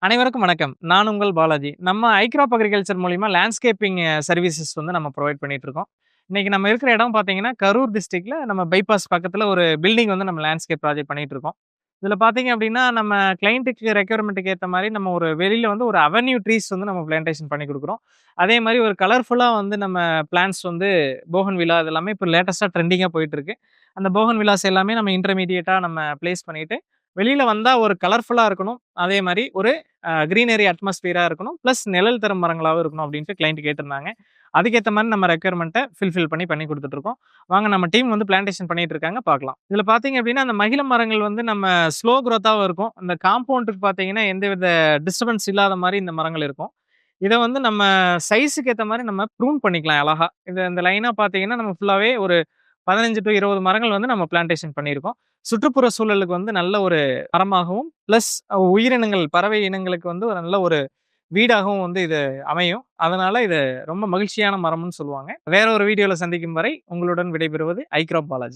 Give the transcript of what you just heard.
அனைவருக்கும் வணக்கம். நான் உங்கள் பாலாஜி. நம்ம ஐக்ராப் அக்ரிகல்ச்சர் மூலியமா லேண்ட்ஸ்கேப்பிங் சர்வீசஸ் வந்து நம்ம ப்ரொவைட் பண்ணிட்டு இருக்கோம். இன்னைக்கு நம்ம இருக்கிற இடம் பார்த்தீங்கன்னா, கரூர் டிஸ்ட்ரிக்ட்ல நம்ம பைபாஸ் பக்கத்துல ஒரு பில்டிங் வந்து நம்ம லேண்ட்ஸ்கேப் ப்ராஜெக்ட் பண்ணிட்டு இருக்கோம். இதுல பார்த்தீங்க அப்படின்னா, நம்ம கிளையன்ட்டுக்கு ரெக்யர்மென்ட்க்கு ஏத்த மாரி நம்ம ஒரு வெளியில வந்து ஒரு அவென்யூ ட்ரீஸ் வந்து நம்ம பிளான்டேஷன் பண்ணி குடுக்குறோம். அதே மாரி ஒரு கலர்ஃபுல்லா வந்து நம்ம பிளான்ட்ஸ் வந்து போகன்வில்லா இது எல்லாமே இப்போ லேட்டஸ்ட்டா ட்ரெண்டிங்கா போயிட்டு இருக்கு. அந்த போகன்வில்லாஸ் எல்லாமே நம்ம இன்டர்மீடியேட்டா நம்ம பிளேஸ் பண்ணிட்டு, வெளியில வந்தா ஒரு கலர்ஃபுல்லா இருக்கணும். அதே மாரி ஒரு கிரீனரி அட்மாஸ்பியரா இருக்கணும். பிளஸ் நிழல் தரும் மரங்களாவும் இருக்கணும் அப்டின்ட்டு கிளையன்ட் கேட்டிருந்தாங்க. அதுக்கேத்த மாரி நம்ம ரெக்யர்மென்ட்ட பண்ணி குடுத்துட்டு இருக்கோம். வாங்க நம்ம டீம் வந்து பிளான்டேஷன் பண்ணிட்டு இருக்காங்க பார்க்கலாம். இதுல பார்த்தீங்க அப்டின்னா, அந்த மகிழ மரங்கள் வந்து நம்ம ஸ்லோ குரோத்தாவும் இருக்கும். அந்த காம்பவுண்டுக்கு பார்த்தீங்கன்னா, எந்தவித டிஸ்டர்பன்ஸ் இல்லாத மாரி இந்த மரங்கள் இருக்கும். இத வந்து நம்ம சைஸ்க்கு ஏத்த மாரி நம்ம ப்ரூன் பண்ணிக்கலாம் அழகா. இந்த லைனா பார்த்தீங்கன்னா, நம்ம ஃபுல்லாவே ஒரு 15 டூ 20 மரங்கள் வந்து நம்ம பிளான்டேஷன் பண்ணியிருக்கோம். சுற்றுப்புற சூழலுக்கு வந்து நல்ல ஒரு மரமாகவும், பிளஸ் உயிரினங்கள், பறவை இனங்களுக்கு வந்து ஒரு நல்ல ஒரு வீடாகவும் வந்து இது அமையும். அதனால இது ரொம்ப மகிழ்ச்சியான மரம்னு சொல்லுவாங்க. வேற ஒரு வீடியோல சந்திக்கும் வரை உங்களுடன் விடைபெறுவது ஐக்ராப் பாலாஜி.